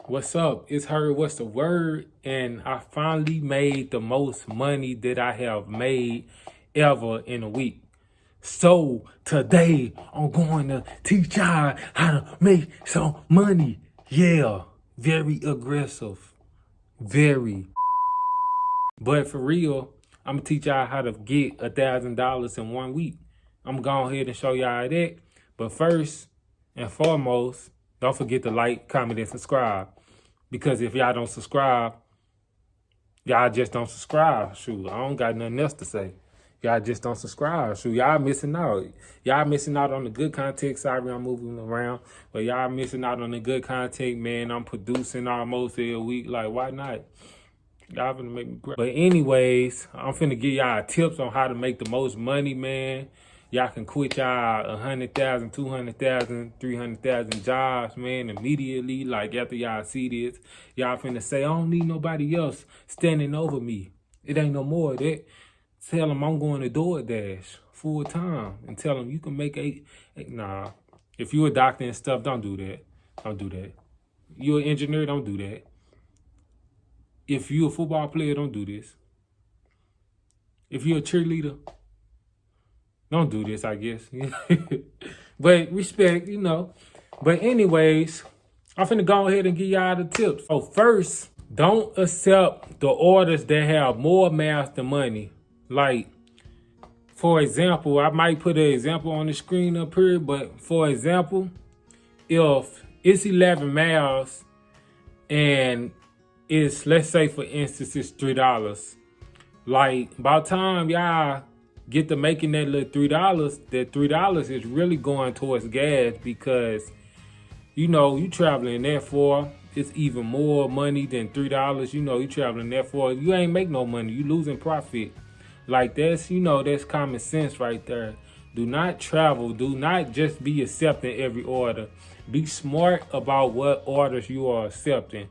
What's up? It's Heard What's the Word? And I finally made the most money that I have made ever in a week. So today I'm going to teach y'all how to make some money. Yeah, very aggressive. Very. But for real, I'm gonna teach y'all how to get $1,000 in 1 week. I'm gonna go ahead and show y'all that. But first and foremost, don't forget to like, comment, and subscribe. Because if y'all don't subscribe, y'all just don't subscribe. Shoot, I don't got nothing else to say. Y'all just don't subscribe. Shoot, y'all missing out. Y'all missing out on the good content. Sorry, I'm moving around. But y'all missing out on the good content, man. I'm producing almost every week. Like, why not? Y'all finna make me cry. But anyways, I'm finna give y'all tips on how to make the most money, man. Y'all can quit y'all 100,000, 200,000, 300,000 jobs, man, immediately. Like after y'all see this, y'all finna say, I don't need nobody else standing over me. It ain't no more of that. Tell them I'm going to Doordash full time and tell them you can make eight. Nah, if you're a doctor and stuff, don't do that. Don't do that. You're an engineer, don't do that. If you're a football player, don't do this. If you're a cheerleader, don't do this, I guess. But respect, But anyways, I'm finna go ahead and give y'all the tips. So first, don't accept the orders that have more math than money. Like, for example, I might put an example on the screen up here, but for example, if it's 11 miles and it's, let's say for instance, it's $3. Like, by the time y'all get to making that little $3, that $3 is really going towards gas because, you traveling that far. It's even more money than $3. You traveling that far. You ain't make no money. You losing profit. Like that's common sense right there. Do not travel. Do not just be accepting every order. Be smart about what orders you are accepting.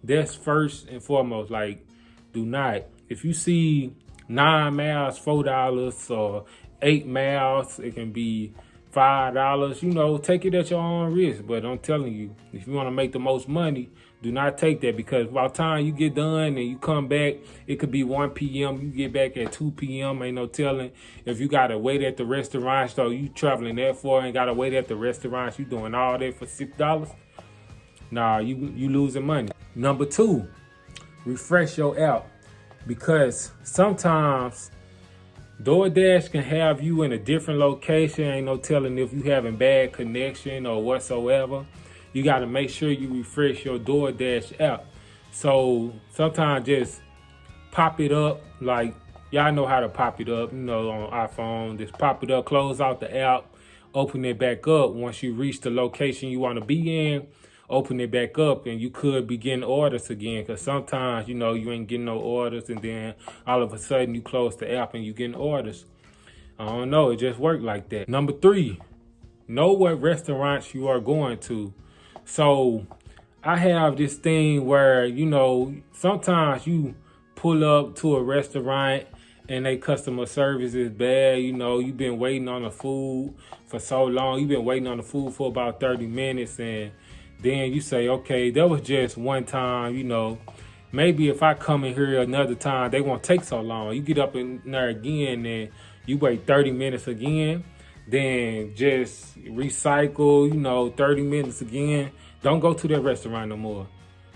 That's first and foremost. Like, do not. If you see 9 miles, $4, or 8 miles, it can be $5. Take it at your own risk. But I'm telling you, if you want to make the most money, do not take that because by the time you get done and you come back, it could be 1 p.m. You get back at 2 p.m. Ain't no telling. If you got to wait at the restaurant, so you traveling that far and got to wait at the restaurant, you doing all that for $6. Nah, you losing money. Number 2, refresh your app because sometimes DoorDash can have you in a different location. Ain't no telling if you having bad connection or whatsoever. You got to make sure you refresh your DoorDash app. So sometimes just pop it up. Like, y'all know how to pop it up, on iPhone. Just pop it up, close out the app, open it back up. Once you reach the location you want to be in, open it back up and you could be getting orders again. Because sometimes, you ain't getting no orders and then all of a sudden you close the app and you getting orders. I don't know. It just worked like that. Number 3, know what restaurants you are going to. So I have this thing where, sometimes you pull up to a restaurant and their customer service is bad. You've been waiting on the food for so long. You've been waiting on the food for about 30 minutes. And then you say, okay, that was just one time, maybe if I come in here another time, they won't take so long. You get up in there again and you wait 30 minutes again. Then just recycle, 30 minutes again. Don't go to that restaurant no more.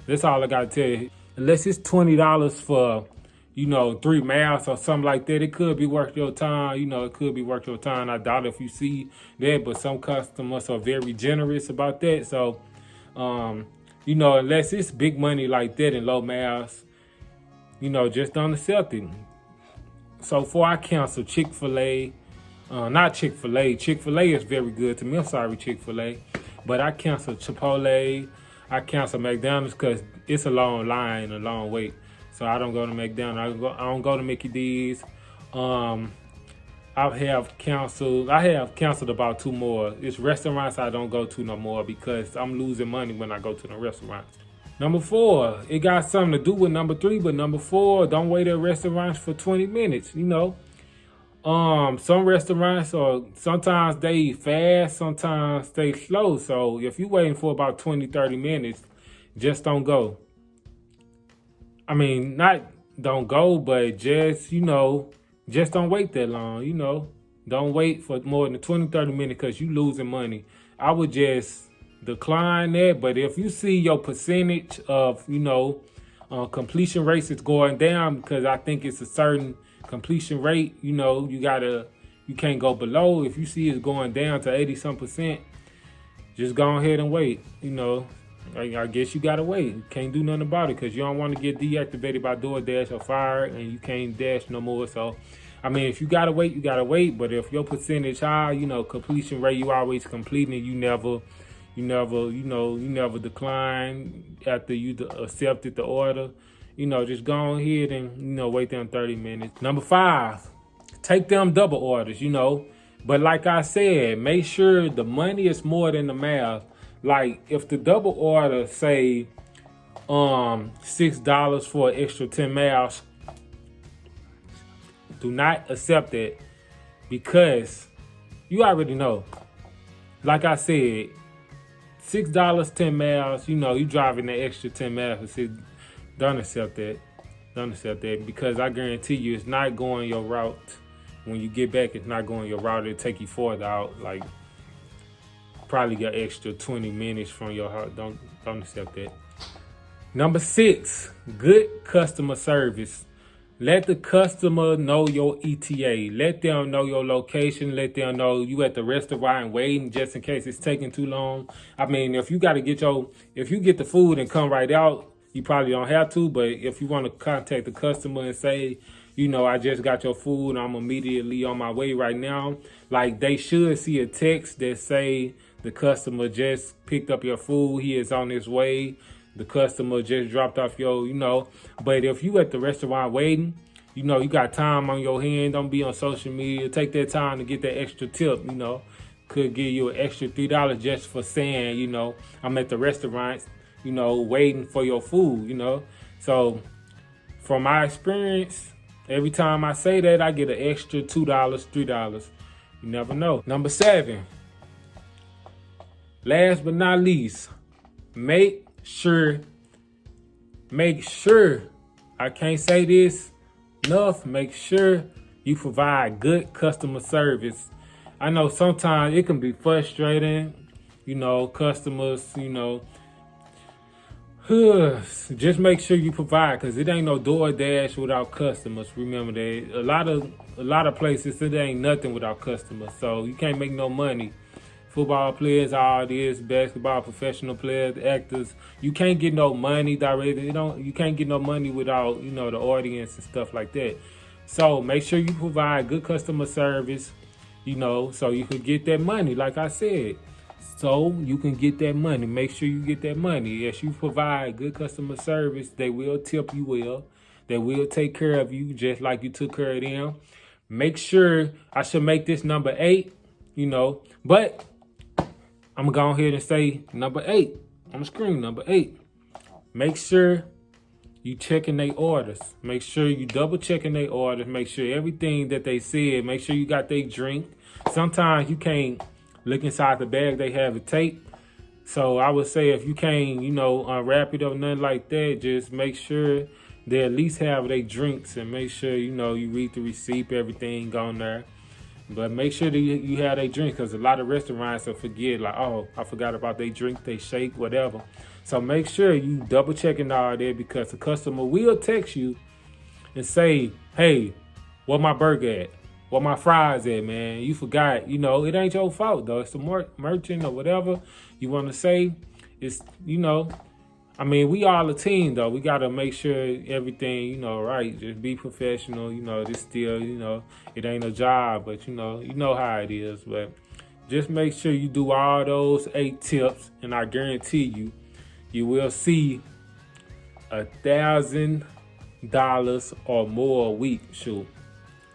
That's all I got to tell you. Unless it's $20 for, 3 miles or something like that, it could be worth your time. It could be worth your time. I doubt if you see that, but some customers are very generous about that. So, unless it's big money like that in low miles, just don't accept it. So before I cancel Chick-fil-A, not Chick-fil-A. Chick-fil-A is very good to me. I'm sorry, Chick-fil-A. But I cancel Chipotle. I cancel McDonald's because it's a long line, a long wait. So I don't go to McDonald's. I don't go to Mickey D's. I have canceled about 2 more. It's restaurants I don't go to no more because I'm losing money when I go to the restaurants. Number 4, it got something to do with number 3, but number 4, don't wait at restaurants for 20 minutes, Some restaurants sometimes they fast, sometimes they slow. So if you're waiting for about 20, 30 minutes, just don't go. I mean, not don't go, but just, just don't wait that long, Don't wait for more than 20, 30 minutes because you losing money. I would just decline that. But if you see your percentage of, completion rates is going down, because I think it's a certain completion rate, you can't go below. If you see it's going down to 80-some%, just go ahead and wait, I guess you gotta wait. You can't do nothing about it because you don't want to get deactivated by Doordash or fired and you can't dash no more. So, I mean, if you gotta wait, you gotta wait. But if your percentage high, completion rate, you always completing it. You never decline after you accepted the order. Just go ahead and wait them 30 minutes. Number 5, take them double orders. But like I said, make sure the money is more than the math. Like if the double order say $6 for an extra 10 miles, do not accept it because you already know. Like I said, $6 10 miles. You driving the extra 10 miles. Don't accept that. Don't accept that because I guarantee you, it's not going your route. When you get back, it's not going your route. It'll take you further out. Like probably get extra 20 minutes from your house. Don't accept that. Number 6, good customer service. Let the customer know your ETA. Let them know your location. Let them know you at the restaurant waiting just in case it's taking too long. I mean, if you get the food and come right out, you probably don't have to. But if you want to contact the customer and say, I just got your food, I'm immediately on my way right now. Like they should see a text that say the customer just picked up your food. He is on his way. The customer just dropped off but if you at the restaurant waiting, you got time on your hand. Don't be on social media. Take that time to get that extra tip, Could give you an extra $3 just for saying, I'm at the restaurant, waiting for your food, So from my experience, every time I say that, I get an extra $2, $3. You never know. Number 7, last but not least, make sure, I can't say this enough, make sure you provide good customer service. I know sometimes it can be frustrating, customers, just make sure you provide, because it ain't no Doordash without customers. Remember that a lot of places it ain't nothing without customers, so you can't make no money. Football players, all this, basketball professional players, actors, you can't get no money directly. You can't get no money without the audience and stuff like that. So make sure you provide good customer service, so you can get that money. Like I said. So you can get that money. Make sure you get that money. As you provide good customer service, they will tip you well. They will take care of you just like you took care of them. Make sure, I should make this number 8, but I'm going to go ahead and say number 8 on the screen, number 8. Make sure you checking their orders. Make sure you double checking their orders. Make sure everything that they said, make sure you got their drink. Sometimes you can't look inside the bag, they have it taped. So I would say if you can't, unwrap it or nothing like that, just make sure they at least have their drinks and make sure, you read the receipt, everything on there. But make sure that you have their drink, because a lot of restaurants will forget, like, oh, I forgot about their drink, they shake, whatever. So make sure you double checking all that, because the customer will text you and say, hey, where my burger at? Where my fries at, man? You forgot. It ain't your fault, though. It's the merchant or whatever you want to say. It's, I mean, we all a team, though. We got to make sure everything, right. Just be professional. This still, it ain't a job, but, you know how it is. But just make sure you do all those 8 tips, and I guarantee you will see $1,000 or more a week. Shoot.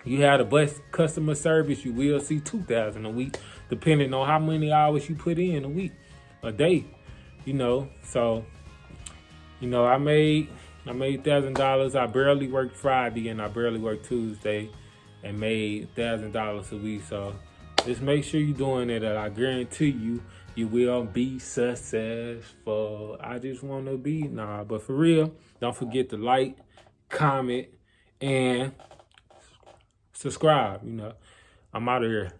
You have the best customer service, you will see $2,000 a week, depending on how many hours you put in a day, So, I made $1,000. I barely worked Friday and I barely worked Tuesday, and made $1,000 a week. So Just make sure you're doing it, and I guarantee you, you will be successful. I just want to be, nah, but for real, don't forget to like, comment, and subscribe. I'm out of here.